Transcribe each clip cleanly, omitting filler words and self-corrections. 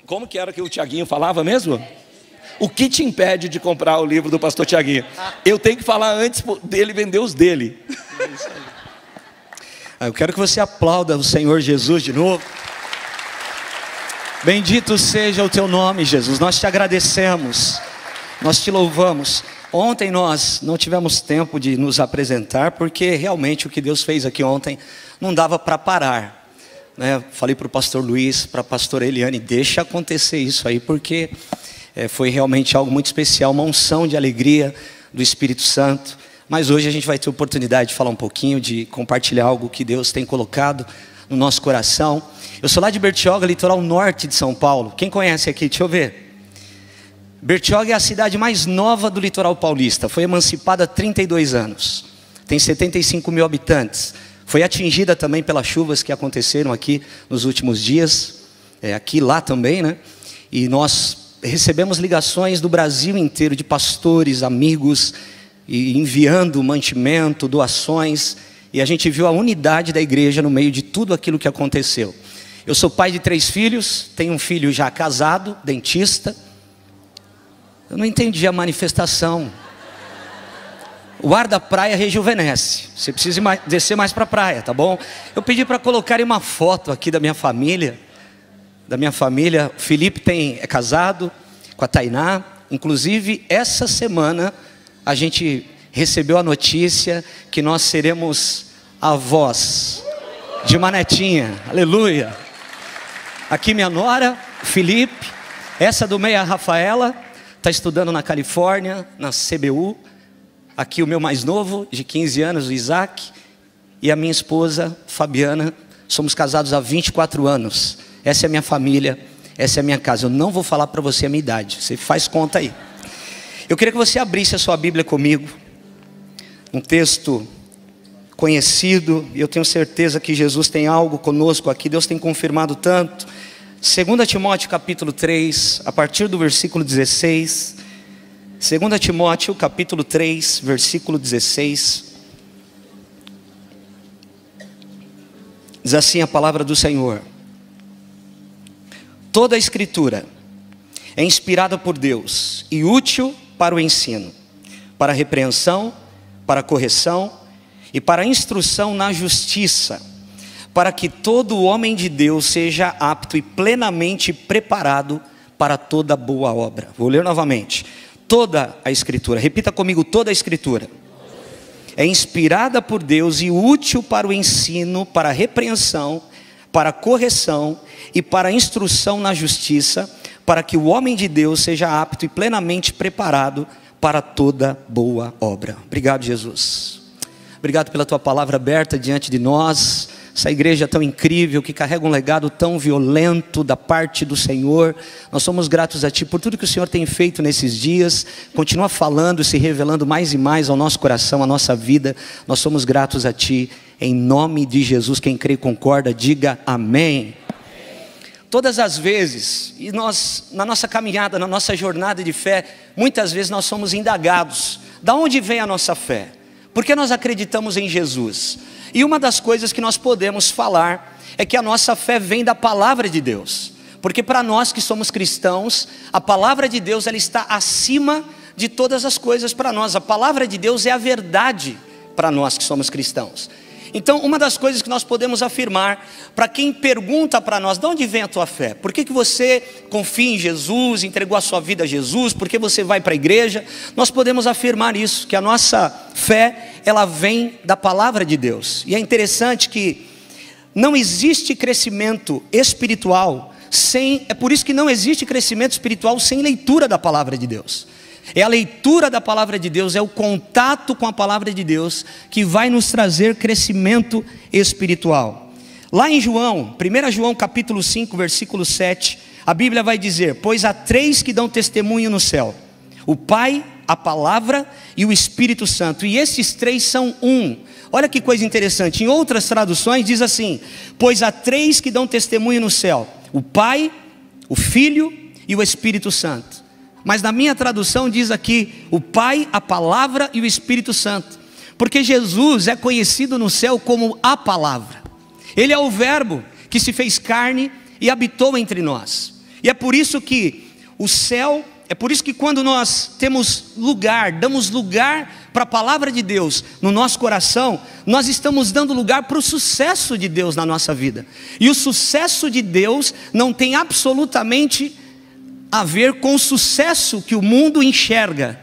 Como que era que o Tiaguinho falava mesmo? O que te impede de comprar o livro do pastor Tiaguinho? Eu tenho que falar antes dele vender os dele. Eu quero que você aplauda o Senhor Jesus de novo. Bendito seja o teu nome, Jesus. Nós te agradecemos, nós te louvamos. Ontem nós não tivemos tempo de nos apresentar, porque realmente o que Deus fez aqui ontem não dava para parar, né? Falei para o pastor Luiz, para a pastora Eliane, deixa acontecer isso aí, porque foi realmente algo muito especial, uma unção de alegria do Espírito Santo. Mas hoje a gente vai ter oportunidade de falar um pouquinho, de compartilhar algo que Deus tem colocado no nosso coração. Eu sou lá de Bertioga, litoral norte de São Paulo. Quem conhece aqui? Deixa eu ver. Bertioga é a cidade mais nova do litoral paulista. Foi emancipada há 32 anos. Tem 75 mil habitantes. Foi atingida também pelas chuvas que aconteceram aqui nos últimos dias. Aqui, lá também, né? E nós recebemos ligações do Brasil inteiro, de pastores, amigos, e enviando mantimento, doações. E a gente viu a unidade da igreja no meio de tudo aquilo que aconteceu. Eu sou pai de 3 filhos. Tenho um filho já casado, dentista. Eu não entendi a manifestação. O ar da praia rejuvenesce. Você precisa descer mais para a praia, tá bom? Eu pedi para colocarem uma foto aqui da minha família. O Felipe é casado com a Tainá. Inclusive, essa semana a gente recebeu a notícia que nós seremos avós de uma netinha. Aleluia. Aqui minha nora, Felipe. Essa do meio, a Rafaela. Está estudando na Califórnia, na CBU. Aqui o meu mais novo, de 15 anos, o Isaac. E a minha esposa, Fabiana. Somos casados há 24 anos. Essa é a minha família, essa é a minha casa. Eu não vou falar para você a minha idade, você faz conta aí. Eu queria que você abrisse a sua Bíblia comigo. Um texto conhecido, e eu tenho certeza que Jesus tem algo conosco aqui. Deus tem confirmado tanto. 2 Timóteo capítulo 3, a partir do versículo 16. 2 Timóteo capítulo 3, versículo 16. Diz assim a palavra do Senhor: toda a escritura é inspirada por Deus e útil para o ensino, para a repreensão, para a correção e para a instrução na justiça, para que todo homem de Deus seja apto e plenamente preparado para toda boa obra. Vou ler novamente. Toda a escritura, repita comigo, toda a escritura é inspirada por Deus e útil para o ensino, para a repreensão, para a correção e para a instrução na justiça, para que o homem de Deus seja apto e plenamente preparado para toda boa obra. Obrigado, Jesus. Obrigado pela tua palavra aberta diante de nós. Essa igreja tão incrível, que carrega um legado tão violento da parte do Senhor. Nós somos gratos a Ti por tudo que o Senhor tem feito nesses dias. Continua falando, se revelando mais e mais ao nosso coração, à nossa vida. Nós somos gratos a Ti, em nome de Jesus. Quem crê e concorda, diga amém. Todas as vezes, e nós, na nossa caminhada, na nossa jornada de fé, muitas vezes nós somos indagados: da onde vem a nossa fé? Por que nós acreditamos em Jesus? E uma das coisas que nós podemos falar é que a nossa fé vem da palavra de Deus. Porque para nós que somos cristãos, a palavra de Deus ela está acima de todas as coisas para nós. A palavra de Deus é a verdade para nós que somos cristãos. Então, uma das coisas que nós podemos afirmar, para quem pergunta para nós: de onde vem a tua fé? Por que você confia em Jesus, entregou a sua vida a Jesus? Por que você vai para a igreja? Nós podemos afirmar isso, que a nossa fé, ela vem da palavra de Deus. E é interessante que não existe crescimento espiritual é por isso que não existe crescimento espiritual sem leitura da palavra de Deus. É a leitura da palavra de Deus, é o contato com a palavra de Deus que vai nos trazer crescimento espiritual. Lá em 1 João capítulo 5, versículo 7, a Bíblia vai dizer: pois há 3 que dão testemunho no céu: o Pai, a Palavra e o Espírito Santo, e esses 3 são um. Olha que coisa interessante, em outras traduções diz assim: pois há 3 que dão testemunho no céu: o Pai, o Filho e o Espírito Santo. Mas na minha tradução diz aqui: o Pai, a Palavra e o Espírito Santo. Porque Jesus é conhecido no céu como a Palavra. Ele é o Verbo que se fez carne e habitou entre nós. E é por isso que o céu, é por isso que quando nós temos lugar, damos lugar para a palavra de Deus no nosso coração, nós estamos dando lugar para o sucesso de Deus na nossa vida. E o sucesso de Deus não tem absolutamente a ver com o sucesso que o mundo enxerga.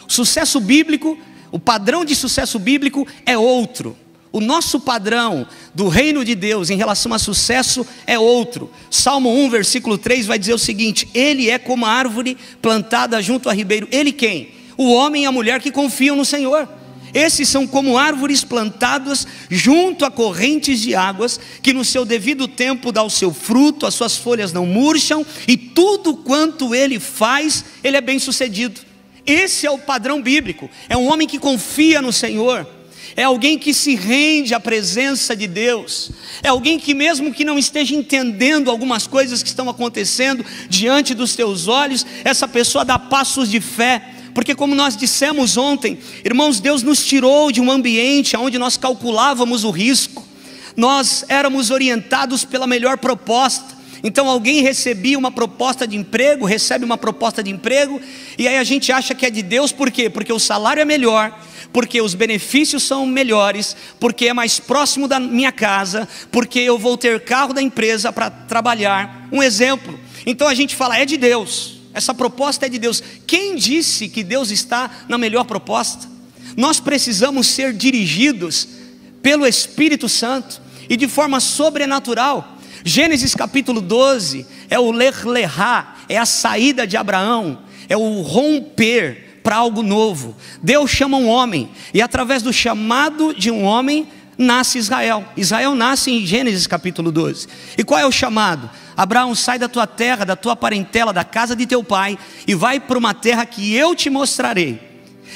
O sucesso bíblico, o padrão de sucesso bíblico é outro. O nosso padrão do reino de Deus em relação a sucesso é outro. Salmo 1, versículo 3 vai dizer o seguinte: ele é como a árvore plantada junto a ribeiro. Ele quem? O homem e a mulher que confiam no Senhor. Esses são como árvores plantadas junto a correntes de águas, que no seu devido tempo dá o seu fruto, as suas folhas não murcham, e tudo quanto ele faz, ele é bem sucedido. Esse é o padrão bíblico. É um homem que confia no Senhor. É alguém que se rende à presença de Deus. É alguém que, mesmo que não esteja entendendo algumas coisas que estão acontecendo diante dos teus olhos, essa pessoa dá passos de fé. Porque, como nós dissemos ontem, irmãos, Deus nos tirou de um ambiente onde nós calculávamos o risco. Nós éramos orientados pela melhor proposta. Então alguém recebia uma proposta de emprego, recebe uma proposta de emprego, e aí a gente acha que é de Deus. Por quê? Porque o salário é melhor, porque os benefícios são melhores, porque é mais próximo da minha casa, porque eu vou ter carro da empresa para trabalhar. Um exemplo. Então a gente fala, é de Deus, essa proposta é de Deus. Quem disse que Deus está na melhor proposta? Nós precisamos ser dirigidos pelo Espírito Santo e de forma sobrenatural. Gênesis capítulo 12 é o Lech Lechá, é a saída de Abraão, é o romper para algo novo. Deus chama um homem, e através do chamado de um homem nasce Israel. Israel nasce em Gênesis capítulo 12. E qual é o chamado? Abraão, sai da tua terra, da tua parentela, da casa de teu pai, e vai para uma terra que eu te mostrarei.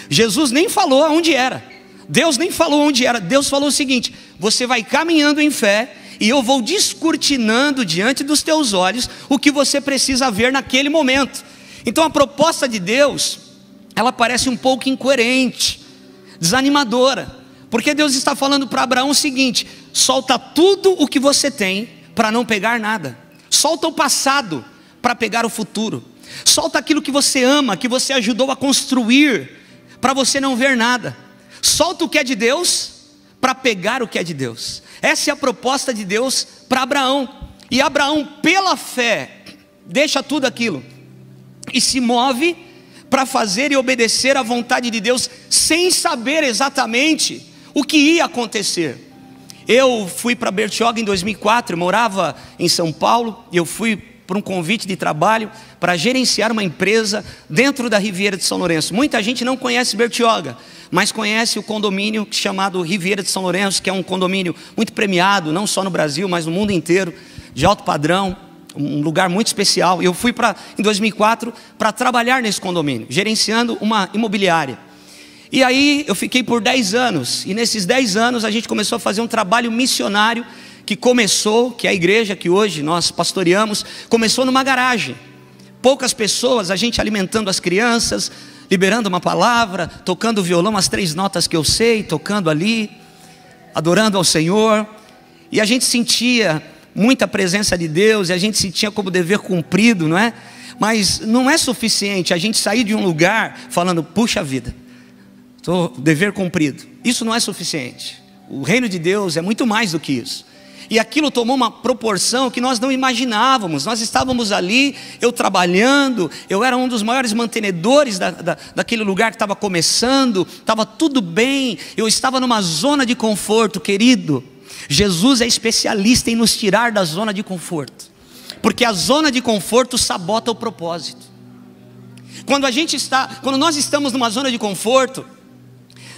Jesus nem falou onde era, Deus nem falou onde era. Deus falou o seguinte: você vai caminhando em fé, e eu vou descortinando diante dos teus olhos o que você precisa ver naquele momento. Então a proposta de Deus, ela parece um pouco incoerente, desanimadora, porque Deus está falando para Abraão o seguinte: solta tudo o que você tem para não pegar nada. Solta o passado para pegar o futuro. Solta aquilo que você ama, que você ajudou a construir, para você não ver nada. Solta o que é de Deus para pegar o que é de Deus. Essa é a proposta de Deus para Abraão. E Abraão, pela fé, deixa tudo aquilo e se move para fazer e obedecer à vontade de Deus, sem saber exatamente o que ia acontecer. Eu fui para Bertioga em 2004, eu morava em São Paulo, e eu fui por um convite de trabalho para gerenciar uma empresa dentro da Riviera de São Lourenço. Muita gente não conhece Bertioga, mas conhece o condomínio chamado Riviera de São Lourenço, que é um condomínio muito premiado, não só no Brasil, mas no mundo inteiro, de alto padrão, um lugar muito especial. Eu fui em 2004 para trabalhar nesse condomínio, gerenciando uma imobiliária. E aí eu fiquei por 10 anos, e nesses 10 anos a gente começou a fazer um trabalho missionário, que começou, que é a igreja que hoje nós pastoreamos, começou numa garagem. Poucas pessoas, a gente alimentando as crianças, liberando uma palavra, tocando violão, as 3 notas que eu sei, tocando ali, adorando ao Senhor. E a gente sentia muita presença de Deus, e a gente sentia como dever cumprido, não é? Mas não é suficiente a gente sair de um lugar falando, puxa vida, dever cumprido. Isso não é suficiente. O reino de Deus é muito mais do que isso. E aquilo tomou uma proporção que nós não imaginávamos. Nós estávamos ali, eu trabalhando, eu era um dos maiores mantenedores daquele lugar que estava começando, estava tudo bem, eu estava numa zona de conforto. Querido, Jesus é especialista em nos tirar da zona de conforto, porque a zona de conforto sabota o propósito. Quando nós estamos numa zona de conforto,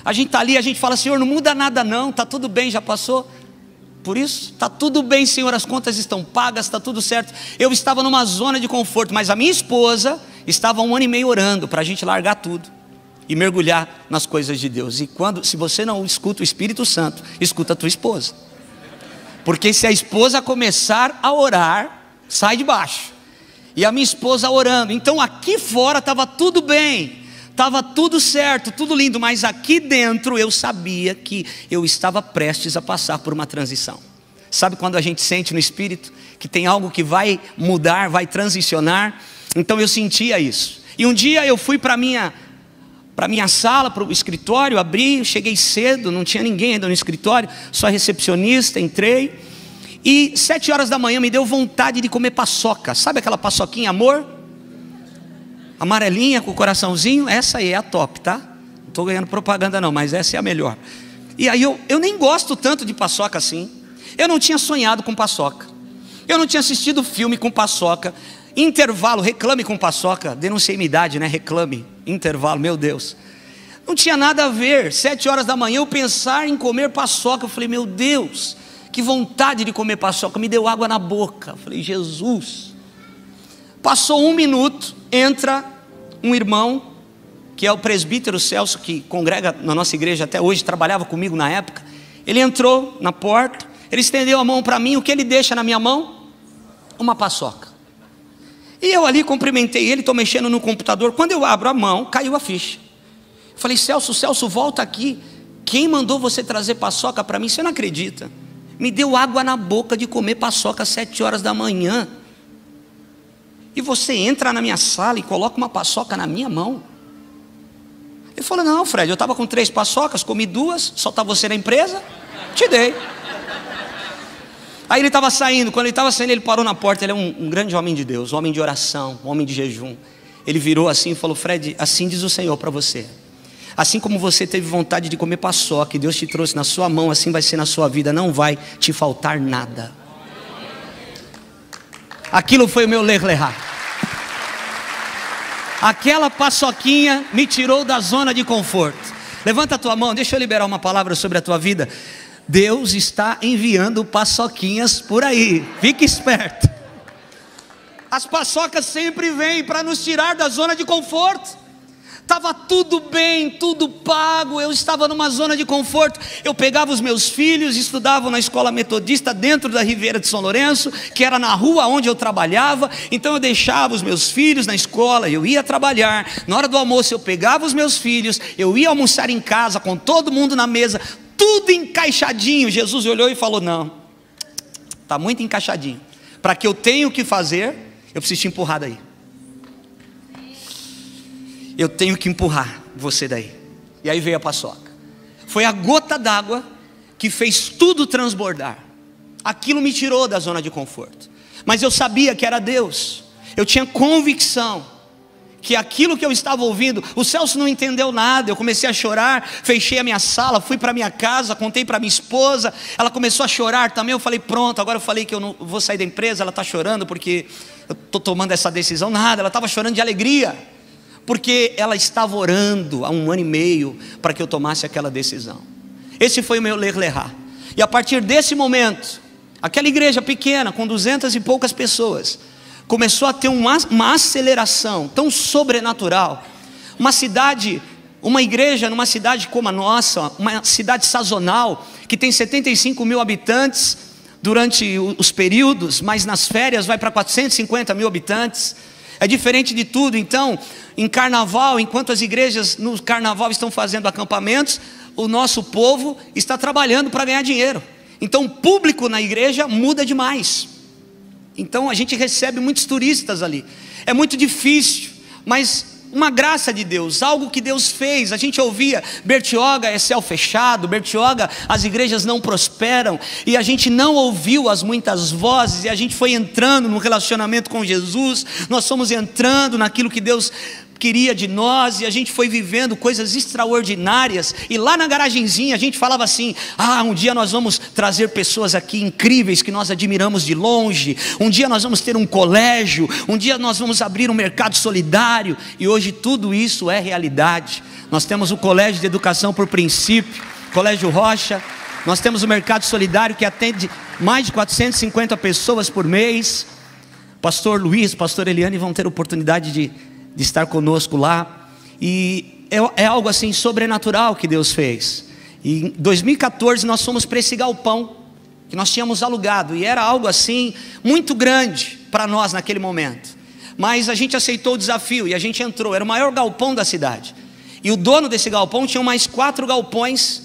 a gente está ali, a gente fala, Senhor, não muda nada não, está tudo bem, já passou. Por isso, está tudo bem, Senhor, as contas estão pagas, está tudo certo. Eu estava numa zona de conforto, mas a minha esposa estava 1 ano e meio orando para a gente largar tudo e mergulhar nas coisas de Deus. E se você não escuta o Espírito Santo, escuta a tua esposa, porque se a esposa começar a orar, sai de baixo. E a minha esposa orando, então aqui fora estava tudo bem, estava tudo certo, tudo lindo, mas aqui dentro eu sabia que eu estava prestes a passar por uma transição. Sabe quando a gente sente no Espírito que tem algo que vai mudar, vai transicionar. Então eu sentia isso. E um dia eu fui para minha sala, para o escritório, abri, cheguei cedo, não tinha ninguém ainda no escritório, só recepcionista, entrei. E 7 horas da manhã me deu vontade de comer paçoca. Sabe aquela paçoquinha, amor? Amarelinha com o coraçãozinho? Essa aí é a top, tá? Não estou ganhando propaganda não, mas essa é a melhor. E aí eu nem gosto tanto de paçoca assim. Eu não tinha sonhado com paçoca. Eu não tinha assistido filme com paçoca. Intervalo, reclame com paçoca. Denunciei minha idade, né? Reclame, intervalo, meu Deus. Não tinha nada a ver. 7 horas da manhã eu pensar em comer paçoca. Eu falei, meu Deus, que vontade de comer paçoca. Me deu água na boca. Eu falei, Jesus. Passou 1 minuto, entra um irmão, que é o presbítero Celso, que congrega na nossa igreja até hoje, trabalhava comigo na época. Ele entrou na porta, ele estendeu a mão para mim. O que ele deixa na minha mão? Uma paçoca. E eu ali cumprimentei ele, estou mexendo no computador. Quando eu abro a mão, caiu a ficha. Eu falei, Celso, volta aqui. Quem mandou você trazer paçoca para mim? Você não acredita? Me deu água na boca de comer paçoca às 7 horas da manhã. E você entra na minha sala e coloca uma paçoca na minha mão. Ele falou, não, Fred, eu estava com 3 paçocas, comi 2, só está você na empresa, te dei. Aí ele estava saindo, quando ele estava saindo, ele parou na porta. Ele é um grande homem de Deus, um homem de oração, um homem de jejum. Ele virou assim e falou, Fred, assim diz o Senhor para você. Assim como você teve vontade de comer paçoca, e Deus te trouxe na sua mão, assim vai ser na sua vida, não vai te faltar nada. Aquilo foi o meu ler-lerá. Aquela paçoquinha me tirou da zona de conforto. Levanta a tua mão, deixa eu liberar uma palavra sobre a tua vida. Deus está enviando paçoquinhas por aí, fique esperto. As paçocas sempre vêm para nos tirar da zona de conforto. Estava tudo bem, tudo pago, eu estava numa zona de conforto. Eu pegava os meus filhos, estudavam na escola metodista dentro da Ribeira de São Lourenço, que era na rua onde eu trabalhava. Então eu deixava os meus filhos na escola, eu ia trabalhar. Na hora do almoço eu pegava os meus filhos, eu ia almoçar em casa com todo mundo na mesa, tudo encaixadinho. Jesus olhou e falou, não, está muito encaixadinho. Para que eu tenha o que fazer, eu preciso te empurrar daí. Eu tenho que empurrar você daí. E aí veio a paçoca. Foi a gota d'água que fez tudo transbordar. Aquilo me tirou da zona de conforto. Mas eu sabia que era Deus. Eu tinha convicção que aquilo que eu estava ouvindo, o Celso não entendeu nada. Eu comecei a chorar, fechei a minha sala, fui para minha casa, contei para minha esposa. Ela começou a chorar também. Eu falei, pronto, agora eu falei que eu não vou sair da empresa. Ela está chorando porque eu estou tomando essa decisão. Nada, ela estava chorando de alegria, porque ela estava orando há 1 ano e meio para que eu tomasse aquela decisão. Esse foi o meu ler-lerá. E a partir desse momento, aquela igreja pequena, com 200 e poucas pessoas, começou a ter uma aceleração tão sobrenatural. Uma igreja numa cidade como a nossa, uma cidade sazonal, que tem 75 mil habitantes durante os períodos, mas nas férias vai para 450 mil habitantes. É diferente de tudo. Então, em carnaval, enquanto as igrejas no carnaval estão fazendo acampamentos, o nosso povo está trabalhando para ganhar dinheiro. Então o público na igreja muda demais. Então a gente recebe muitos turistas ali. É muito difícil, mas uma graça de Deus, algo que Deus fez. A gente ouvia, Bertioga é céu fechado, Bertioga as igrejas não prosperam, e a gente não ouviu as muitas vozes, e a gente foi entrando no relacionamento com Jesus, nós fomos entrando naquilo que Deus queria de nós, e a gente foi vivendo coisas extraordinárias. E lá na garagenzinha a gente falava assim, um dia nós vamos trazer pessoas aqui incríveis que nós admiramos de longe, um dia nós vamos ter um colégio, um dia nós vamos abrir um mercado solidário. E hoje tudo isso é realidade. Nós temos o Colégio de Educação por Princípio, Colégio Rocha, nós temos o mercado solidário que atende mais de 450 pessoas por mês. Pastor Luiz, pastor Eliane vão ter oportunidade de estar conosco lá. E é algo assim sobrenatural que Deus fez. E em 2014 nós fomos para esse galpão que nós tínhamos alugado, e era algo assim muito grande para nós naquele momento, mas a gente aceitou o desafio e a gente entrou. Era o maior galpão da cidade, e o dono desse galpão tinha mais 4 galpões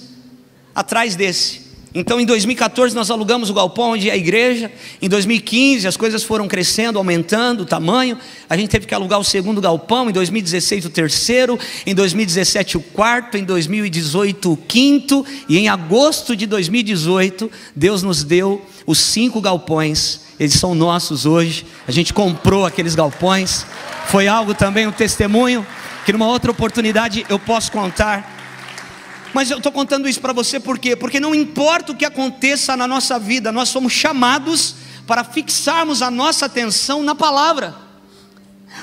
atrás desse. Então em 2014 nós alugamos o galpão onde é a igreja. Em 2015 as coisas foram crescendo, aumentando o tamanho. A gente teve que alugar o segundo galpão. Em 2016 o terceiro. Em 2017 o quarto. Em 2018 o quinto. E em agosto de 2018 Deus nos deu os 5 galpões. Eles são nossos hoje. A gente comprou aqueles galpões. Foi algo também, um testemunho, que numa outra oportunidade eu posso contar. Mas eu estou contando isso para você por quê? Porque não importa o que aconteça na nossa vida, nós somos chamados para fixarmos a nossa atenção na palavra.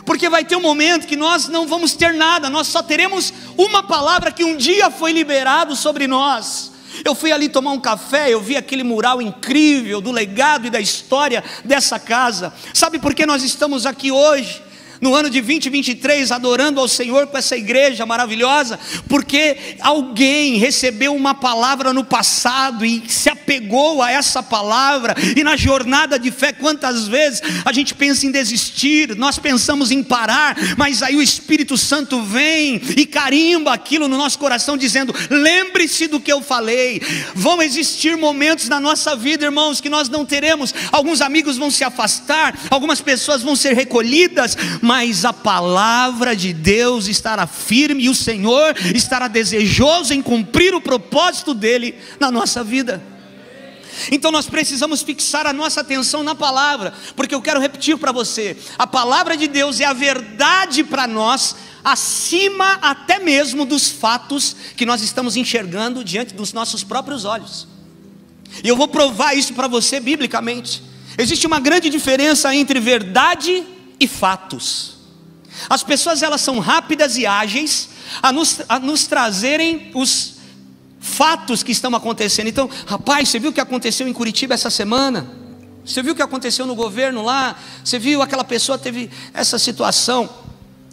Porque vai ter um momento que nós não vamos ter nada, nós só teremos uma palavra que um dia foi liberado sobre nós. Eu fui ali tomar um café, eu vi aquele mural incrível do legado e da história dessa casa. Sabe por que nós estamos aqui hoje? No ano de 2023, adorando ao Senhor com essa igreja maravilhosa, porque alguém recebeu uma palavra no passado e se apegou a essa palavra. E na jornada de fé, quantas vezes a gente pensa em desistir, nós pensamos em parar, mas aí o Espírito Santo vem e carimba aquilo no nosso coração, dizendo: lembre-se do que eu falei. Vão existir momentos na nossa vida, irmãos, que nós não teremos. Alguns amigos vão se afastar, algumas pessoas vão ser recolhidas, mas a palavra de Deus estará firme e o Senhor estará desejoso em cumprir o propósito dele na nossa vida. Então nós precisamos fixar a nossa atenção na palavra, porque eu quero repetir para você: a palavra de Deus é a verdade para nós, acima até mesmo dos fatos que nós estamos enxergando diante dos nossos próprios olhos. E eu vou provar isso para você biblicamente. Existe uma grande diferença entre verdade e fatos. As pessoas, elas são rápidas e ágeis a nos trazerem os fatos que estão acontecendo. Então, rapaz, você viu o que aconteceu em Curitiba essa semana? Você viu o que aconteceu no governo lá? Você viu aquela pessoa teve essa situação?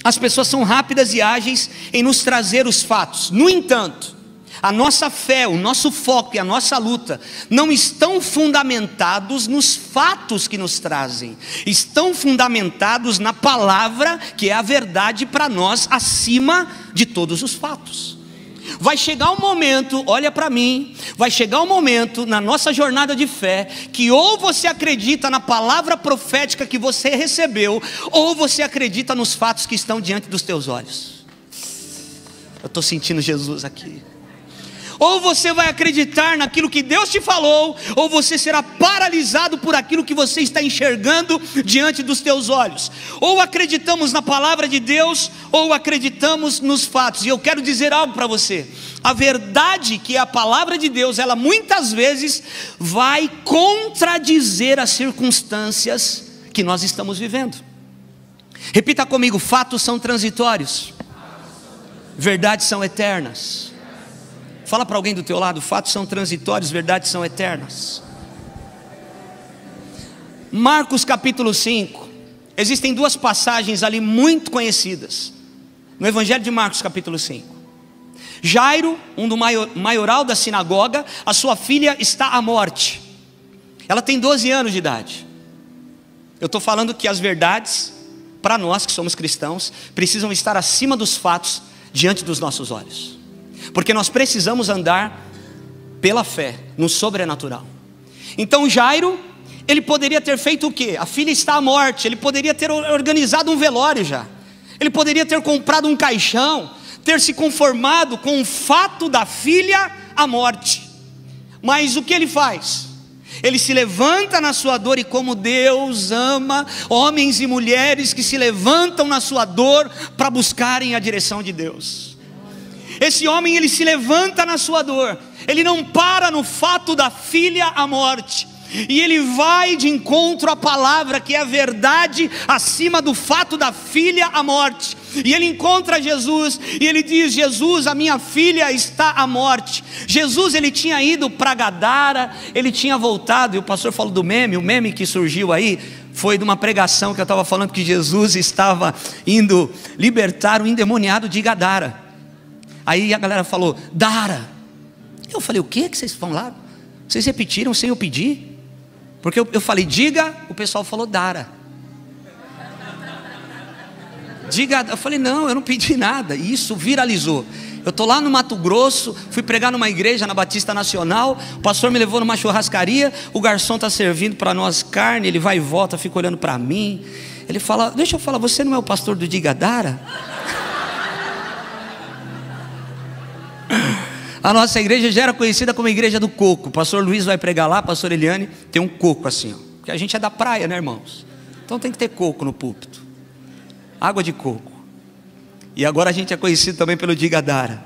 As pessoas são rápidas e ágeis em nos trazer os fatos. No entanto, a nossa fé, o nosso foco e a nossa luta não estão fundamentados nos fatos que nos trazem, estão fundamentados na palavra, que é a verdade para nós, acima de todos os fatos. Vai chegar um momento, olha para mim, vai chegar um momento na nossa jornada de fé, que ou você acredita na palavra profética que você recebeu, ou você acredita nos fatos que estão diante dos teus olhos. Eu estou sentindo Jesus aqui. Ou você vai acreditar naquilo que Deus te falou, ou você será paralisado por aquilo que você está enxergando diante dos teus olhos. Ou acreditamos na palavra de Deus, ou acreditamos nos fatos. E eu quero dizer algo para você: a verdade, que é a palavra de Deus, ela muitas vezes vai contradizer as circunstâncias que nós estamos vivendo. Repita comigo: fatos são transitórios, verdades são eternas. Fala para alguém do teu lado: fatos são transitórios, verdades são eternas. Marcos capítulo 5. Existem duas passagens ali muito conhecidas no Evangelho de Marcos capítulo 5. Jairo, um do maioral da sinagoga, a sua filha está à morte. Ela tem 12 anos de idade. Eu estou falando que as verdades, para nós que somos cristãos, precisam estar acima dos fatos diante dos nossos olhos. Porque nós precisamos andar pela fé, no sobrenatural. Então Jairo, ele poderia ter feito o quê? A filha está à morte, ele poderia ter organizado um velório já. Ele poderia ter comprado um caixão, ter se conformado com o fato da filha à morte. Mas o que ele faz? Ele se levanta na sua dor, e como Deus ama homens e mulheres que se levantam na sua dor para buscarem a direção de Deus. Esse homem, ele se levanta na sua dor, ele não para no fato da filha à morte, e ele vai de encontro à palavra, que é a verdade acima do fato da filha à morte. E ele encontra Jesus, e ele diz: Jesus, a minha filha está à morte. Jesus, ele tinha ido para Gadara, ele tinha voltado, e o pastor falou do meme, o meme que surgiu aí, foi de uma pregação que eu estava falando, que Jesus estava indo libertar o endemoniado de Gadara. Aí a galera falou: Dara. Eu falei: o que vocês falaram? Vocês repetiram sem eu pedir? Porque eu falei: diga, o pessoal falou Dara. Diga, eu falei: não, eu não pedi nada. E isso viralizou. Eu estou lá no Mato Grosso, fui pregar numa igreja na Batista Nacional, o pastor me levou numa churrascaria, o garçom está servindo para nós carne, ele vai e volta, fica olhando para mim. Ele fala, deixa eu falar, você não é o pastor do Digadara? A nossa igreja já era conhecida como a igreja do coco. O pastor Luiz vai pregar lá, a pastor Eliane tem um coco assim, ó. Porque a gente é da praia, né, irmãos? Então tem que ter coco no púlpito, água de coco. E agora a gente é conhecido também pelo Digadara.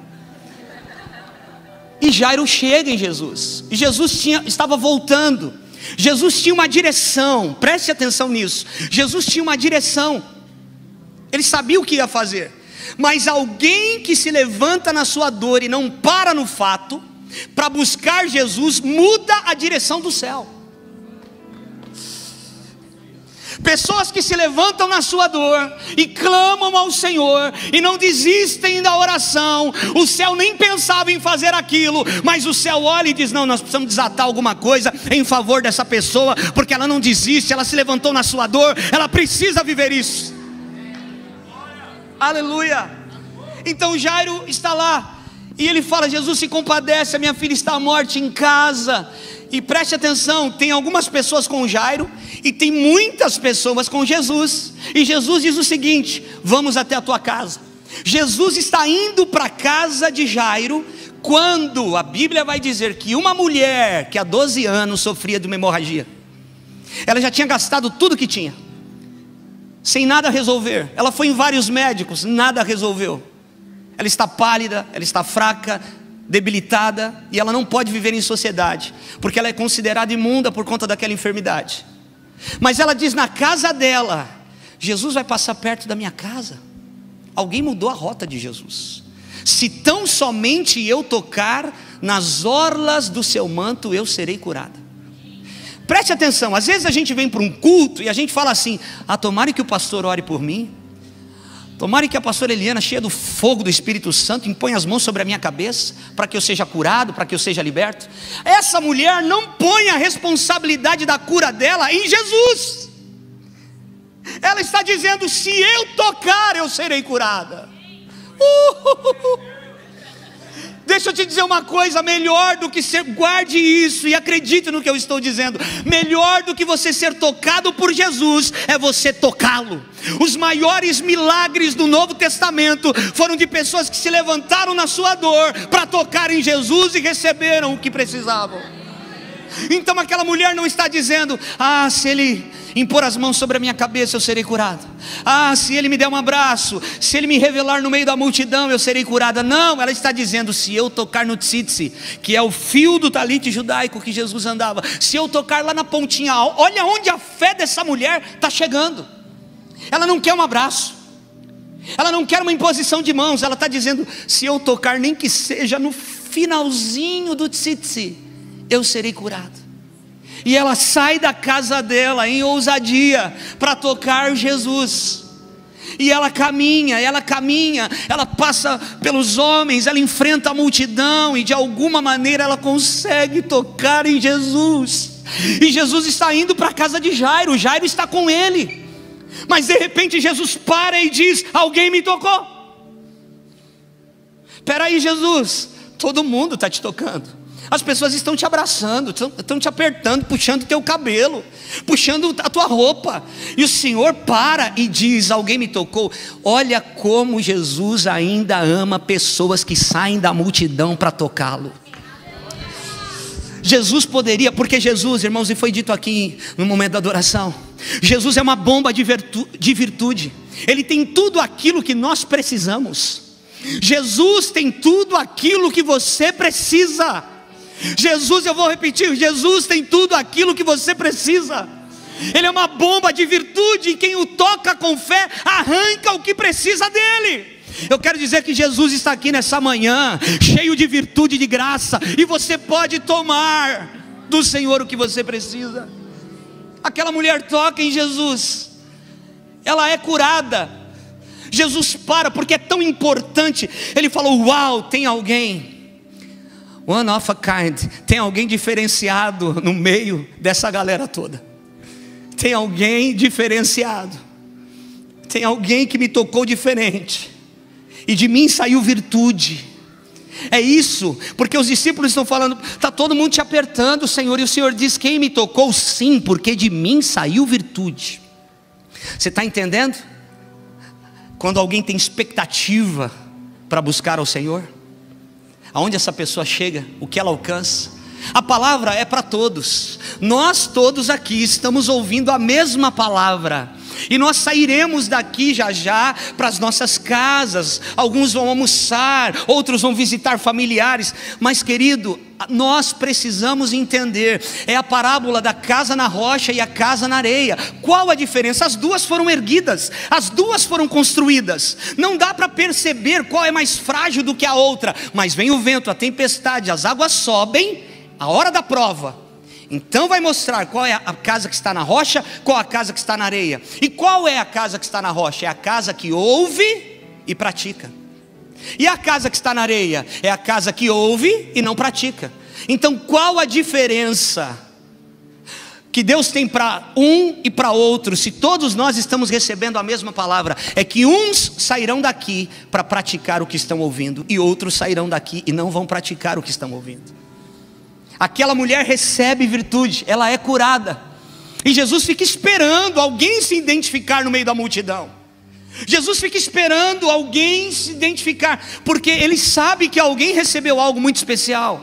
E Jairo chega em Jesus, e Jesus estava voltando. Jesus tinha uma direção, preste atenção nisso. Jesus tinha uma direção, ele sabia o que ia fazer. Mas alguém que se levanta na sua dor e não para no fato, para buscar Jesus, muda a direção do céu. Pessoas que se levantam na sua dor e clamam ao Senhor e não desistem da oração. O céu nem pensava em fazer aquilo, mas o céu olha e diz, não, nós precisamos desatar alguma coisa em favor dessa pessoa, porque ela não desiste, ela se levantou na sua dor, ela precisa viver isso. Aleluia. Então Jairo está lá e ele fala, Jesus, se compadece, a minha filha está à morte em casa. E preste atenção, tem algumas pessoas com Jairo e tem muitas pessoas com Jesus. E Jesus diz o seguinte, vamos até a tua casa. Jesus está indo para a casa de Jairo, quando a Bíblia vai dizer que uma mulher que há 12 anos sofria de uma hemorragia, ela já tinha gastado tudo que tinha, sem nada resolver. Ela foi em vários médicos, nada resolveu. Ela está pálida, ela está fraca, debilitada, e ela não pode viver em sociedade, porque ela é considerada imunda por conta daquela enfermidade. Mas ela diz na casa dela, Jesus vai passar perto da minha casa. Alguém mudou a rota de Jesus. Se tão somente eu tocar nas orlas do seu manto, eu serei curada. Preste atenção, às vezes a gente vem para um culto e a gente fala assim, tomara que o pastor ore por mim, tomara que a pastora Eliana, cheia do fogo do Espírito Santo, impõe as mãos sobre a minha cabeça, para que eu seja curado, para que eu seja liberto. Essa mulher não põe a responsabilidade da cura dela em Jesus. Ela está dizendo, se eu tocar, eu serei curada. Deixa eu te dizer uma coisa, melhor do que ser, guarde isso e acredite no que eu estou dizendo, melhor do que você ser tocado por Jesus, é você tocá-lo. Os maiores milagres do Novo Testamento foram de pessoas que se levantaram na sua dor, para tocar em Jesus e receberam o que precisavam. Então aquela mulher não está dizendo, se ele impor as mãos sobre a minha cabeça, eu serei curado. Se ele me der um abraço, se ele me revelar no meio da multidão, eu serei curada. Não, ela está dizendo, se eu tocar no tzitzi, que é o fio do talite judaico que Jesus andava, se eu tocar lá na pontinha, olha onde a fé dessa mulher está chegando. Ela não quer um abraço, ela não quer uma imposição de mãos, ela está dizendo, se eu tocar nem que seja no finalzinho do tzitzi, eu serei curado. E ela sai da casa dela em ousadia para tocar Jesus. E ela caminha, ela passa pelos homens, ela enfrenta a multidão e de alguma maneira ela consegue tocar em Jesus. E Jesus está indo para a casa de Jairo, Jairo está com ele. Mas de repente Jesus para e diz, alguém me tocou. Espera aí, Jesus, todo mundo está te tocando. As pessoas estão te abraçando, estão te apertando, puxando o teu cabelo, puxando a tua roupa. E o Senhor para e diz, alguém me tocou. Olha como Jesus ainda ama pessoas que saem da multidão para tocá-lo. Jesus poderia, porque Jesus, irmãos, e foi dito aqui no momento da adoração, Jesus é uma bomba de virtude. Ele tem tudo aquilo que nós precisamos. Jesus tem tudo aquilo que você precisa. Jesus, eu vou repetir, Jesus tem tudo aquilo que você precisa. Ele é uma bomba de virtude, e quem o toca com fé, arranca o que precisa dele. Eu quero dizer que Jesus está aqui nessa manhã, cheio de virtude e de graça, e você pode tomar do Senhor o que você precisa. Aquela mulher toca em Jesus, ela é curada. Jesus para, porque é tão importante. Ele falou, uau, tem alguém, one of a kind, tem alguém diferenciado no meio dessa galera toda. Tem alguém diferenciado, tem alguém que me tocou diferente, e de mim saiu virtude. É isso, porque os discípulos estão falando, está todo mundo te apertando, Senhor, e o Senhor diz: quem me tocou? Sim, porque de mim saiu virtude. Você está entendendo? Quando alguém tem expectativa para buscar ao Senhor, aonde essa pessoa chega, o que ela alcança. A palavra é para todos, nós todos aqui estamos ouvindo a mesma palavra, e nós sairemos daqui já já para as nossas casas. Alguns vão almoçar, outros vão visitar familiares, mas querido, nós precisamos entender, é a parábola da casa na rocha e a casa na areia. Qual a diferença? As duas foram erguidas, as duas foram construídas, não dá para perceber qual é mais frágil do que a outra, mas vem o vento, a tempestade, as águas sobem, a hora da prova, então vai mostrar qual é a casa que está na rocha, qual a casa que está na areia. E qual é a casa que está na rocha? É a casa que ouve e pratica. E a casa que está na areia? É a casa que ouve e não pratica. Então qual a diferença que Deus tem para um e para outro, se todos nós estamos recebendo a mesma palavra? É que uns sairão daqui para praticar o que estão ouvindo, e outros sairão daqui e não vão praticar o que estão ouvindo. Aquela mulher recebe virtude, ela é curada, e Jesus fica esperando alguém se identificar no meio da multidão. Jesus fica esperando alguém se identificar, porque ele sabe que alguém recebeu algo muito especial.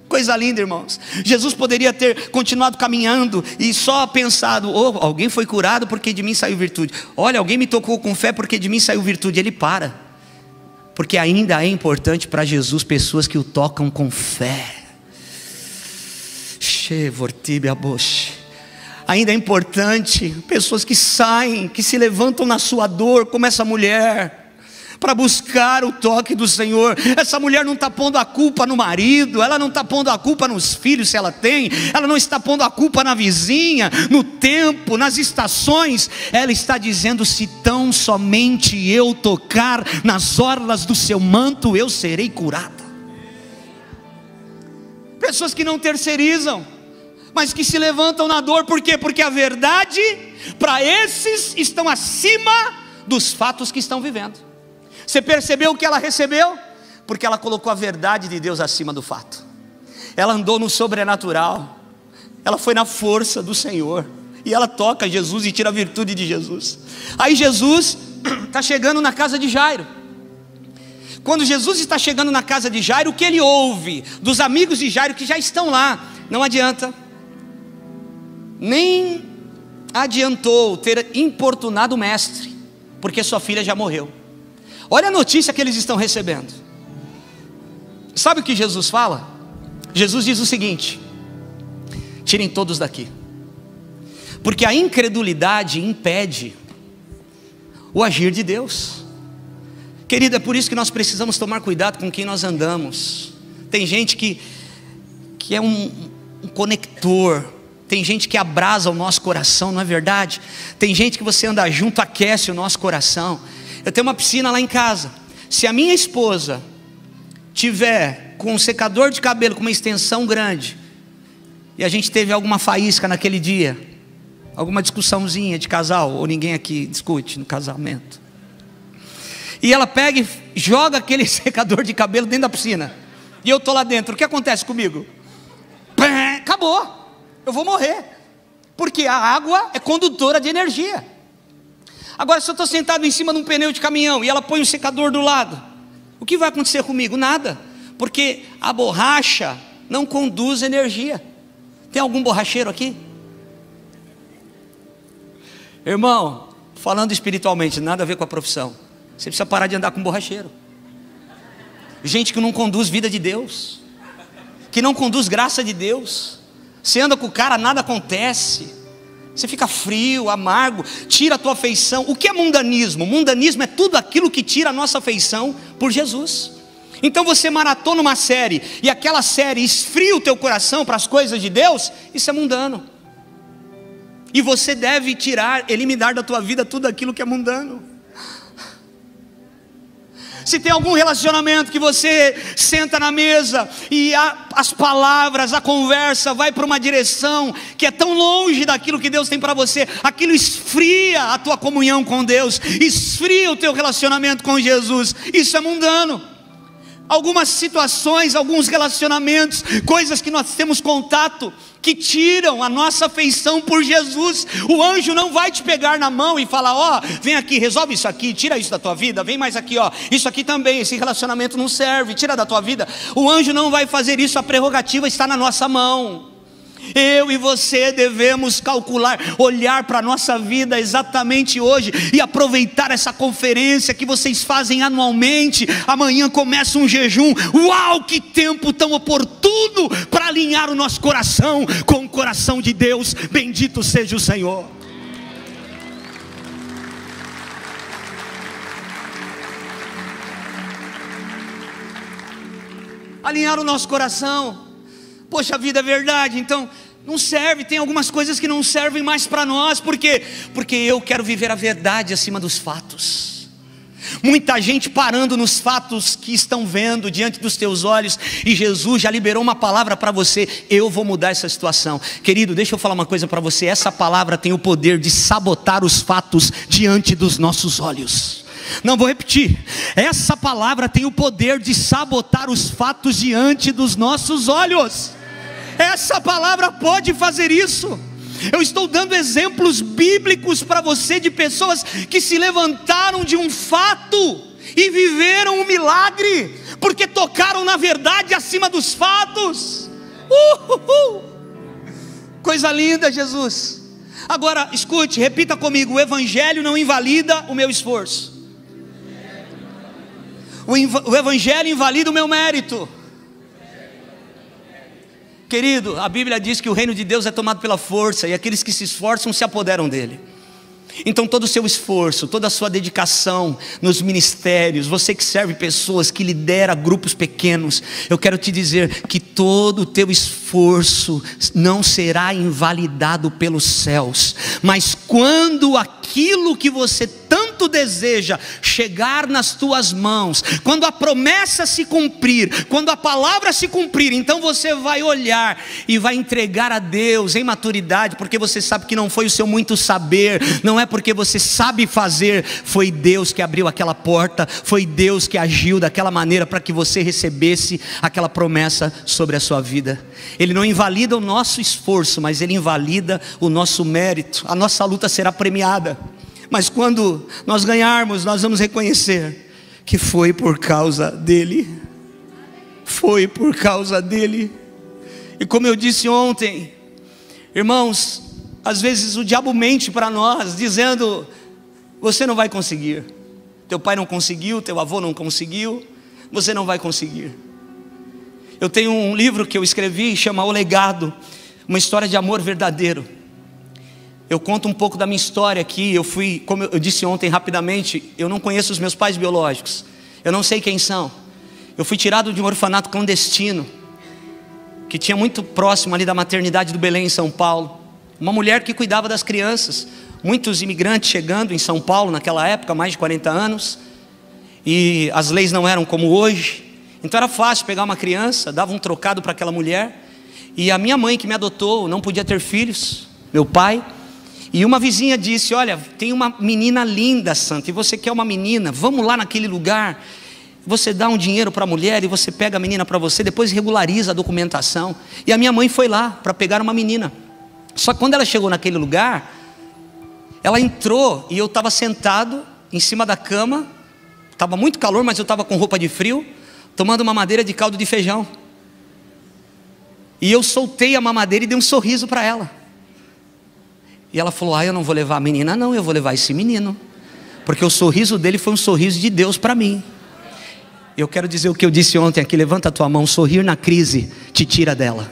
Coisa linda, irmãos. Jesus poderia ter continuado caminhando e só pensado: oh, alguém foi curado porque de mim saiu virtude. Olha, alguém me tocou com fé porque de mim saiu virtude. Ele para, porque ainda é importante para Jesus pessoas que o tocam com fé. Ainda é importante pessoas que saem, que se levantam na sua dor, como essa mulher, para buscar o toque do Senhor. Essa mulher não está pondo a culpa no marido, ela não está pondo a culpa nos filhos se ela tem, ela não está pondo a culpa na vizinha, no tempo, nas estações. Ela está dizendo: se tão somente eu tocar nas orlas do seu manto, eu serei curada. Pessoas que não terceirizam, mas que se levantam na dor. Por quê? Porque a verdade para esses estão acima dos fatos que estão vivendo. Você percebeu o que ela recebeu? Porque ela colocou a verdade de Deus acima do fato. Ela andou no sobrenatural, ela foi na força do Senhor, e ela toca Jesus e tira a virtude de Jesus. Aí Jesus está chegando na casa de Jairo. Quando Jesus está chegando na casa de Jairo, o que ele ouve dos amigos de Jairo que já estão lá? Não adianta, nem adiantou ter importunado o mestre, porque sua filha já morreu. Olha a notícia que eles estão recebendo. Sabe o que Jesus fala? Jesus diz o seguinte: tirem todos daqui, porque a incredulidade impede o agir de Deus. Querido, é por isso que nós precisamos tomar cuidado com quem nós andamos. Tem gente que é um conector, tem gente que abrasa o nosso coração, não é verdade? Tem gente que você anda junto, aquece o nosso coração. Eu tenho uma piscina lá em casa. Se a minha esposa tiver com um secador de cabelo com uma extensão grande, e a gente teve alguma faísca naquele dia, alguma discussãozinha de casal, ou ninguém aqui discute no casamento, e ela pega e joga aquele secador de cabelo dentro da piscina, e eu estou lá dentro, o que acontece comigo? Acabou, eu vou morrer, porque a água é condutora de energia. Agora, se eu estou sentado em cima de um pneu de caminhão e ela põe um secador do lado, o que vai acontecer comigo? Nada, porque a borracha não conduz energia. Tem algum borracheiro aqui? Irmão, falando espiritualmente, nada a ver com a profissão, você precisa parar de andar com borracheiro. Gente que não conduz vida de Deus, que não conduz graça de Deus. Você anda com o cara, nada acontece, você fica frio, amargo, tira a tua afeição. O que é mundanismo? Mundanismo é tudo aquilo que tira a nossa afeição por Jesus. Então você maratona uma série, e aquela série esfria o teu coração para as coisas de Deus, isso é mundano. E você deve tirar, eliminar da tua vida tudo aquilo que é mundano. Se tem algum relacionamento que você senta na mesa e as palavras, a conversa vai para uma direção que é tão longe daquilo que Deus tem para você, aquilo esfria a tua comunhão com Deus, esfria o teu relacionamento com Jesus, isso é mundano. algumas situações, alguns relacionamentos, coisas que nós temos contato, que tiram a nossa afeição por Jesus. O anjo não vai te pegar na mão e falar: ó, vem aqui, resolve isso aqui, tira isso da tua vida, vem mais aqui, ó, isso aqui também, esse relacionamento não serve, tira da tua vida. O anjo não vai fazer isso, a prerrogativa está na nossa mão. Eu e você devemos calcular, olhar para a nossa vida exatamente hoje e aproveitar essa conferência que vocês fazem anualmente. Amanhã começa um jejum. Uau, que tempo tão oportuno para alinhar o nosso coração com o coração de Deus. Bendito seja o Senhor. Alinhar o nosso coração. Poxa vida, é verdade, então não serve, tem algumas coisas que não servem mais para nós. Por quê? Porque eu quero viver a verdade acima dos fatos. Muita gente parando nos fatos que estão vendo diante dos teus olhos, e Jesus já liberou uma palavra para você: eu vou mudar essa situação. Querido, deixa eu falar uma coisa para você, essa palavra tem o poder de sabotar os fatos diante dos nossos olhos. Não, vou repetir, essa palavra tem o poder de sabotar os fatos diante dos nossos olhos. Essa palavra pode fazer isso. Eu estou dando exemplos bíblicos para você de pessoas que se levantaram de um fato e viveram um milagre, porque tocaram na verdade acima dos fatos. Coisa linda, Jesus. Agora escute, repita comigo: o evangelho não invalida o meu esforço. O evangelho invalida o meu mérito. Querido, a Bíblia diz que o reino de Deus é tomado pela força, e aqueles que se esforçam se apoderam dele. Então todo o seu esforço, toda a sua dedicação nos ministérios, você que serve pessoas, que lidera grupos pequenos, eu quero te dizer que todo o teu esforço não será invalidado pelos céus. Mas quando aquilo que você tanto deseja chegar nas tuas mãos, quando a promessa se cumprir, quando a palavra se cumprir, então você vai olhar e vai entregar a Deus em maturidade, porque você sabe que não foi o seu muito saber, não é porque você sabe fazer, foi Deus que abriu aquela porta, foi Deus que agiu daquela maneira para que você recebesse aquela promessa sobre a sua vida. Ele não invalida o nosso esforço, mas Ele invalida o nosso mérito. A nossa luta será premiada, mas quando nós ganharmos, nós vamos reconhecer que foi por causa dEle. Foi por causa dEle. E como eu disse ontem, irmãos, às vezes o diabo mente para nós, dizendo: você não vai conseguir, teu pai não conseguiu, teu avô não conseguiu, você não vai conseguir. Eu tenho um livro que eu escrevi, chama O Legado, uma história de amor verdadeiro. Eu conto um pouco da minha história aqui. Eu fui, como eu disse ontem rapidamente, eu não conheço os meus pais biológicos, eu não sei quem são. Eu fui tirado de um orfanato clandestino, que tinha muito próximo ali da maternidade do Belém, em São Paulo. Uma mulher que cuidava das crianças, muitos imigrantes chegando em São Paulo naquela época, mais de 40 anos, e as leis não eram como hoje, então era fácil pegar uma criança, dava um trocado para aquela mulher, e a minha mãe que me adotou não podia ter filhos, meu pai, e uma vizinha disse: olha, tem uma menina linda, Santa, e você quer uma menina, vamos lá naquele lugar, você dá um dinheiro para a mulher e você pega a menina para você, depois regulariza a documentação. E a minha mãe foi lá para pegar uma menina. Só que quando ela chegou naquele lugar, ela entrou e eu estava sentado em cima da cama, estava muito calor, mas eu estava com roupa de frio, tomando uma mamadeira de caldo de feijão. E eu soltei a mamadeira e dei um sorriso para ela. E ela falou: eu não vou levar a menina não, eu vou levar esse menino, porque o sorriso dele foi um sorriso de Deus para mim. Eu quero dizer o que eu disse ontem aqui: levanta a tua mão. Sorrir na crise te tira dela.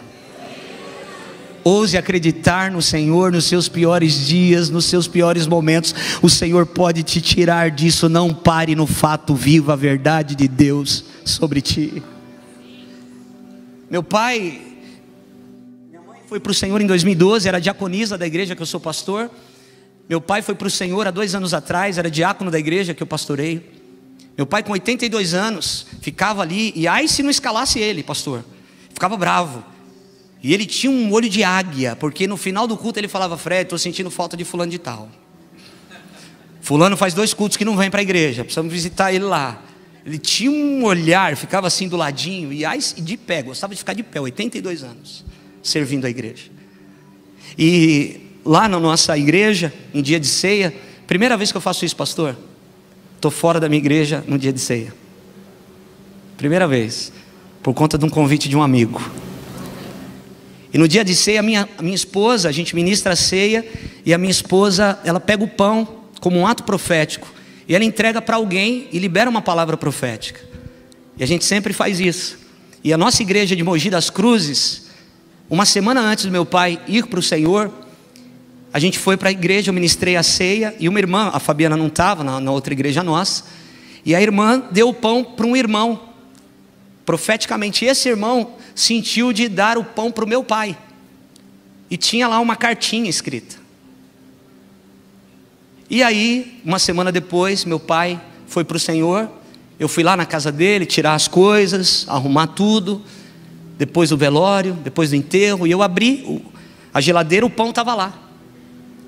Ouse acreditar no Senhor nos seus piores dias, nos seus piores momentos. O Senhor pode te tirar disso. Não pare no fato, viva a verdade de Deus sobre ti. Minha mãe foi para o Senhor em 2012, era diaconisa da igreja que eu sou pastor. Meu pai foi para o Senhor há 2 anos atrás, era diácono da igreja que eu pastoreio. Meu pai com 82 anos, ficava ali, e ai se não escalasse ele, pastor, ficava bravo. E ele tinha um olho de águia, porque no final do culto ele falava: Fred, estou sentindo falta de fulano de tal. Fulano faz 2 cultos que não vem para a igreja, precisamos visitar ele lá. Ele tinha um olhar, ficava assim do ladinho, e de pé, gostava de ficar de pé, 82 anos, servindo a igreja. E lá na nossa igreja, em dia de ceia, primeira vez que eu faço isso, pastor, estou fora da minha igreja no dia de ceia. Primeira vez, por conta de um convite de um amigo. E no dia de ceia, a minha esposa, a gente ministra a ceia, e a minha esposa, ela pega o pão como um ato profético, e ela entrega para alguém e libera uma palavra profética. E a gente sempre faz isso. E a nossa igreja de Mogi das Cruzes, uma semana antes do meu pai ir para o Senhor, a gente foi para a igreja, eu ministrei a ceia, e uma irmã, a Fabiana não estava na outra igreja nossa, e a irmã deu o pão para um irmão. Profeticamente, esse irmão sentiu de dar o pão para o meu pai, e tinha lá uma cartinha escrita. E aí, uma semana depois, meu pai foi para o Senhor, eu fui lá na casa dele, tirar as coisas, arrumar tudo, depois do velório, depois do enterro, e eu abri a geladeira, o pão estava lá,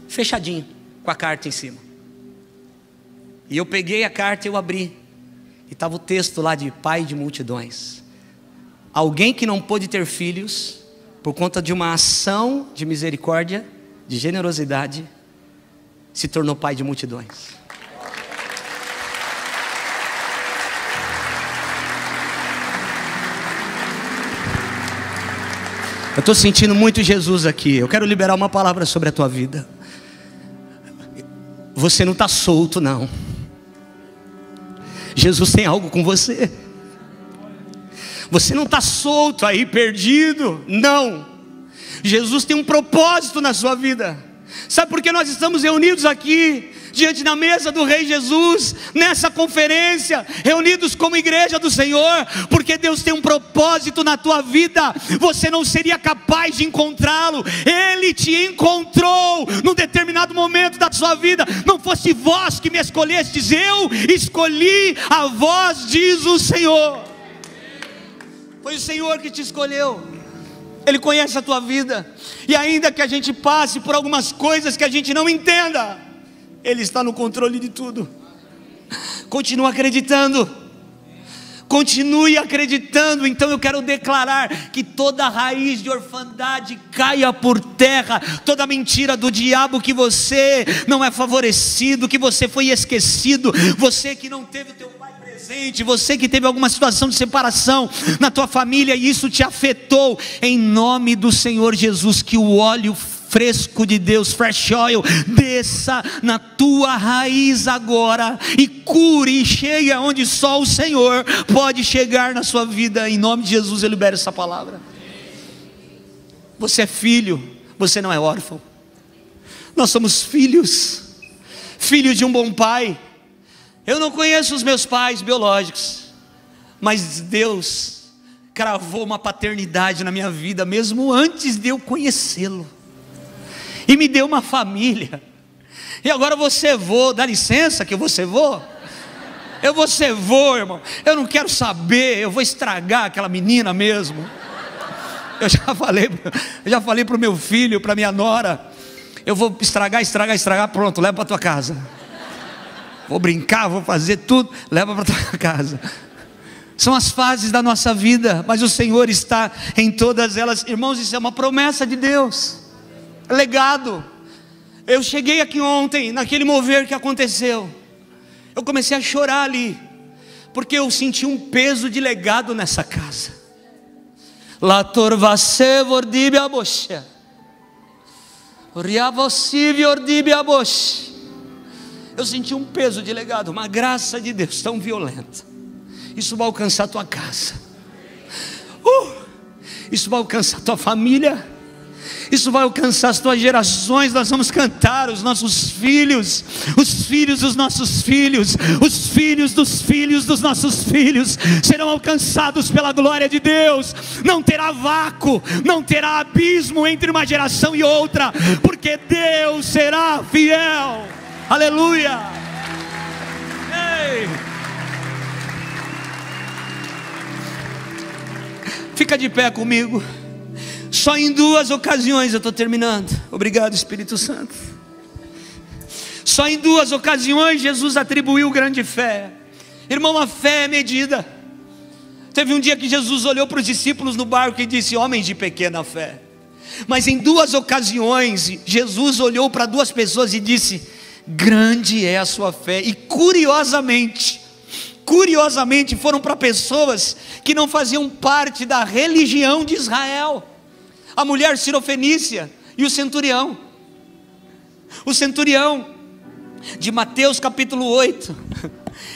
fechadinho, com a carta em cima. E eu peguei a carta e eu abri, e estava o texto lá de pai de multidões. Alguém que não pôde ter filhos, por conta de uma ação de misericórdia, de generosidade, se tornou pai de multidões. Eu estou sentindo muito Jesus aqui. Eu quero liberar uma palavra sobre a tua vida. Você não está solto, não. Jesus tem algo com você. Você não está solto aí, perdido. Não. Jesus tem um propósito na sua vida. Sabe por que nós estamos reunidos aqui, diante da mesa do Rei Jesus, nessa conferência, reunidos como igreja do Senhor? Porque Deus tem um propósito na tua vida. Você não seria capaz de encontrá-lo. Ele te encontrou num determinado momento da sua vida. Não fosse vós que me escolhestes, eu escolhi a vós, diz o Senhor. Foi o Senhor que te escolheu. Ele conhece a tua vida. E ainda que a gente passe por algumas coisas que a gente não entenda, Ele está no controle de tudo. Continua acreditando. Continue acreditando. Então eu quero declarar que toda raiz de orfandade caia por terra. Toda mentira do diabo que você não é favorecido, que você foi esquecido, você que não teve o teu pai presente, você que teve alguma situação de separação na tua família e isso te afetou, em nome do Senhor Jesus, que o óleo fresco de Deus, fresh oil, desça na tua raiz agora e cure e chegue onde só o Senhor pode chegar na sua vida. Em nome de Jesus eu libero essa palavra. Você é filho, você não é órfão. Nós somos filhos, filhos de um bom pai. Eu não conheço os meus pais biológicos, mas Deus cravou uma paternidade na minha vida mesmo antes de eu conhecê-lo, e me deu uma família. E agora você vô, dá licença que eu vou ser vô? Eu vou ser vô, irmão. Eu não quero saber, eu vou estragar aquela menina mesmo. Eu já falei para o meu filho, para minha nora, eu vou estragar, pronto, leva para tua casa. Vou brincar, vou fazer tudo, leva para tua casa. São as fases da nossa vida, mas o Senhor está em todas elas. Irmãos, isso é uma promessa de Deus, legado. Eu cheguei aqui ontem, naquele mover que aconteceu, eu comecei a chorar ali, porque eu senti um peso de legado nessa casa. La torvace vordibia boche, riavossivi ordibia boche. Eu senti um peso de legado, uma graça de Deus tão violenta. Isso vai alcançar a tua casa, isso vai alcançar a tua família, isso vai alcançar as tuas gerações. Nós vamos cantar os nossos filhos, os filhos dos nossos filhos, os filhos dos filhos dos nossos filhos serão alcançados pela glória de Deus. Não terá vácuo, não terá abismo entre uma geração e outra, porque Deus será fiel. Aleluia. Ei. Fica de pé comigo. Só em 2 ocasiões, eu estou terminando. Obrigado, Espírito Santo. Só em 2 ocasiões Jesus atribuiu grande fé. Irmão, a fé é medida. Teve um dia que Jesus olhou para os discípulos no barco e disse: homens de pequena fé. Mas em 2 ocasiões, Jesus olhou para 2 pessoas e disse: grande é a sua fé. E curiosamente, foram para pessoas que não faziam parte da religião de Israel. A mulher sirofenícia e o centurião. O centurião, de Mateus capítulo 8,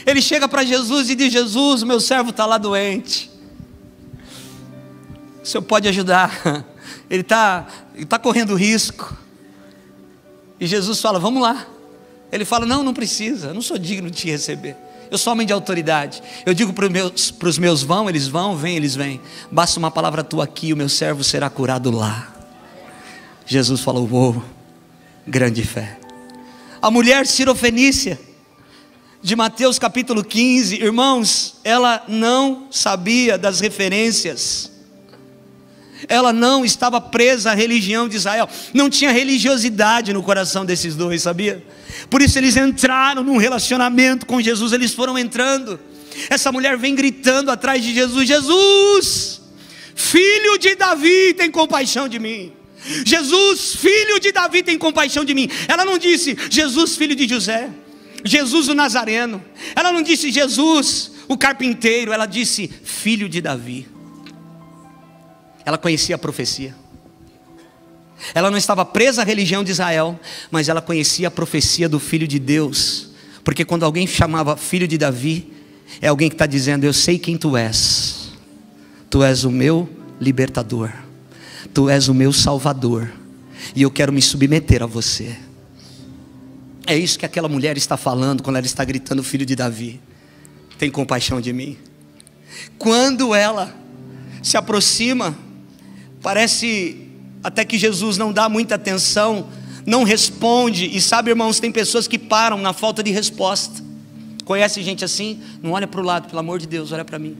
ele chega para Jesus e diz: Jesus, meu servo está lá doente, o senhor pode ajudar, ele está correndo risco. E Jesus fala: vamos lá. Ele fala: não precisa, eu não sou digno de te receber, eu sou homem de autoridade. Eu digo para os meus vão, eles vão, vem, eles vêm. Basta uma palavra tua aqui, o meu servo será curado lá. Jesus falou: uou, grande fé. A mulher sirofenícia, de Mateus capítulo 15, irmãos, ela não sabia das referências, ela não estava presa à religião de Israel, não tinha religiosidade no coração desses dois, sabia? Por isso eles entraram num relacionamento com Jesus, eles foram entrando. Essa mulher vem gritando atrás de Jesus: Jesus, filho de Davi, tem compaixão de mim. Jesus, filho de Davi, tem compaixão de mim. Ela não disse Jesus, filho de José, Jesus o Nazareno. Ela não disse Jesus o carpinteiro. Ela disse filho de Davi. Ela conhecia a profecia. Ela não estava presa à religião de Israel, mas ela conhecia a profecia do Filho de Deus. Porque quando alguém chamava filho de Davi, é alguém que está dizendo: eu sei quem tu és. Tu és o meu libertador, tu és o meu salvador, e eu quero me submeter a você. É isso que aquela mulher está falando quando ela está gritando: filho de Davi, tem compaixão de mim. Quando ela se aproxima, parece até que Jesus não dá muita atenção, não responde. E sabe, irmãos, tem pessoas que param na falta de resposta. Conhece gente assim? Não olha para o lado, pelo amor de Deus, olha para mim.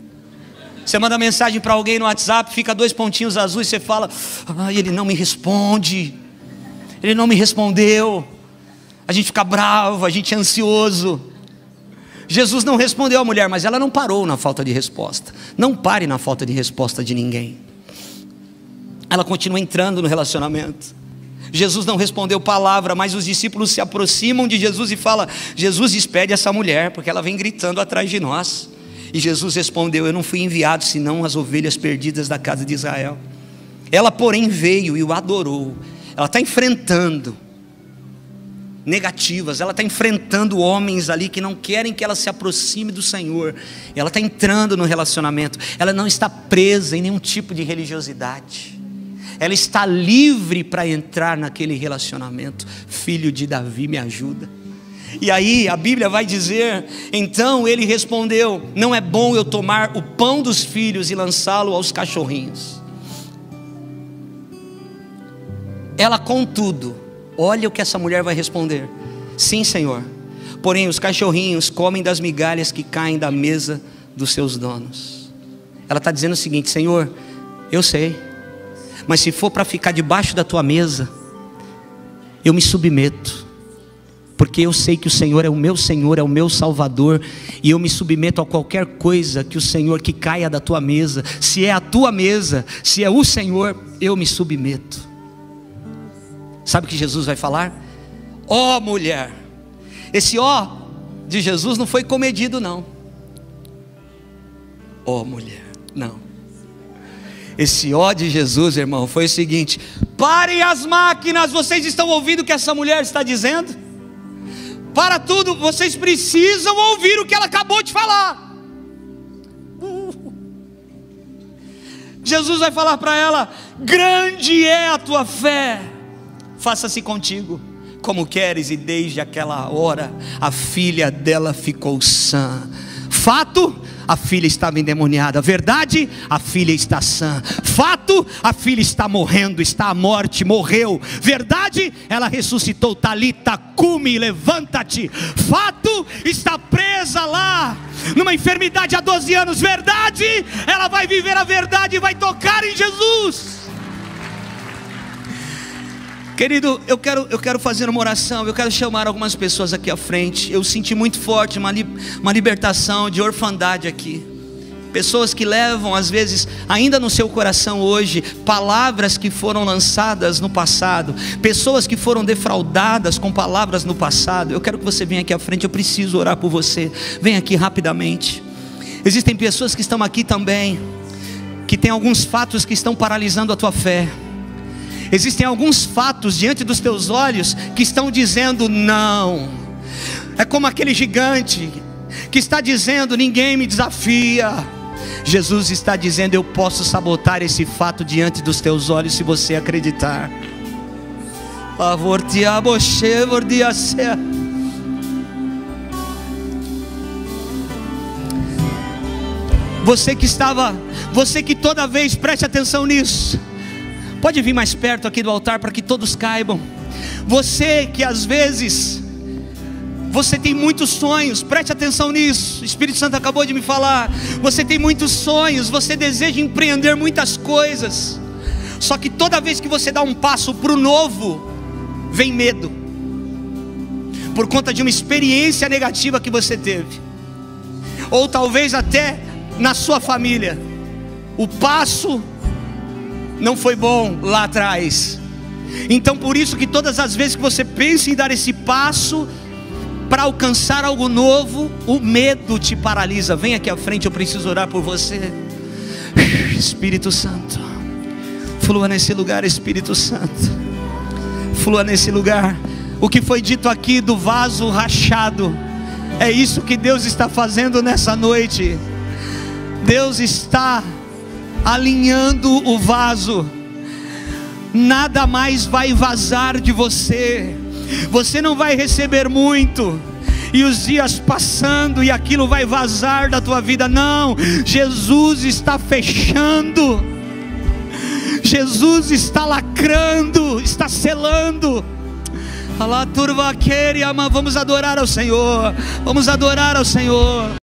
Você manda mensagem para alguém no WhatsApp, fica 2 pontinhos azuis, você fala: ele não me responde, ele não me respondeu. A gente fica bravo, a gente é ansioso. Jesus não respondeu à mulher, mas ela não parou na falta de resposta. Não pare na falta de resposta de ninguém. Ela continua entrando no relacionamento. Jesus não respondeu palavra, mas os discípulos se aproximam de Jesus e falam: Jesus, despede essa mulher, porque ela vem gritando atrás de nós. E Jesus respondeu: eu não fui enviado senão as ovelhas perdidas da casa de Israel. Ela porém veio e o adorou. Ela está enfrentando negativas, ela está enfrentando homens ali que não querem que ela se aproxime do Senhor. Ela está entrando no relacionamento. Ela não está presa em nenhum tipo de religiosidade. Ela está livre para entrar naquele relacionamento. Filho de Davi, me ajuda. E aí a Bíblia vai dizer: então ele respondeu: não é bom eu tomar o pão dos filhos e lançá-lo aos cachorrinhos. Ela, contudo, olha o que essa mulher vai responder: sim, Senhor, porém os cachorrinhos comem das migalhas que caem da mesa dos seus donos. Ela está dizendo o seguinte: Senhor, eu sei, mas se for para ficar debaixo da tua mesa, eu me submeto, porque eu sei que o Senhor, é o meu Salvador, e eu me submeto a qualquer coisa que o Senhor, que caia da tua mesa. Se é a tua mesa, se é o Senhor, eu me submeto. Sabe o que Jesus vai falar? Ó mulher. Esse ó de Jesus não foi comedido não. Ó mulher, não. Esse ó de Jesus, irmão, foi o seguinte: parem as máquinas. Vocês estão ouvindo o que essa mulher está dizendo? Para tudo, vocês precisam ouvir o que ela acabou de falar. Jesus vai falar para ela: grande é a tua fé, faça-se contigo como queres. E desde aquela hora a filha dela ficou sã. Fato: a filha estava endemoniada. Verdade: a filha está sã. Fato: a filha está morrendo, está à morte, morreu. Verdade: ela ressuscitou. Talita cumi, levanta-te. Fato: está presa lá numa enfermidade há 12 anos. Verdade: ela vai viver a verdade e vai tocar em Jesus. Querido, eu quero fazer uma oração. Eu quero chamar algumas pessoas aqui à frente. Eu senti muito forte uma libertação de orfandade aqui. Pessoas que levam, às vezes, ainda no seu coração hoje, palavras que foram lançadas no passado. Pessoas que foram defraudadas com palavras no passado. Eu quero que você venha aqui à frente. Eu preciso orar por você. Venha aqui rapidamente. Existem pessoas que estão aqui também, que tem alguns fatos que estão paralisando a tua fé. Existem alguns fatos diante dos teus olhos que estão dizendo não. É como aquele gigante que está dizendo: ninguém me desafia. Jesus está dizendo: eu posso sabotar esse fato diante dos teus olhos, se você acreditar. Você que toda vez, preste atenção nisso. Pode vir mais perto aqui do altar para que todos caibam. Você que às vezes, você tem muitos sonhos, preste atenção nisso. O Espírito Santo acabou de me falar. Você tem muitos sonhos, você deseja empreender muitas coisas. Só que toda vez que você dá um passo para o novo, vem medo. Por conta de uma experiência negativa que você teve. Ou talvez até na sua família. O passo não foi bom lá atrás. Então por isso que todas as vezes que você pensa em dar esse passo para alcançar algo novo, o medo te paralisa. Vem aqui à frente, eu preciso orar por você. Espírito Santo, flua nesse lugar. Espírito Santo, flua nesse lugar. O que foi dito aqui do vaso rachado, é isso que Deus está fazendo nessa noite. Deus está alinhando o vaso. Nada mais vai vazar de você. Você não vai receber muito e os dias passando e aquilo vai vazar da tua vida. Não, Jesus está fechando. Jesus está lacrando, está selando. Vamos adorar ao Senhor. Vamos adorar ao Senhor.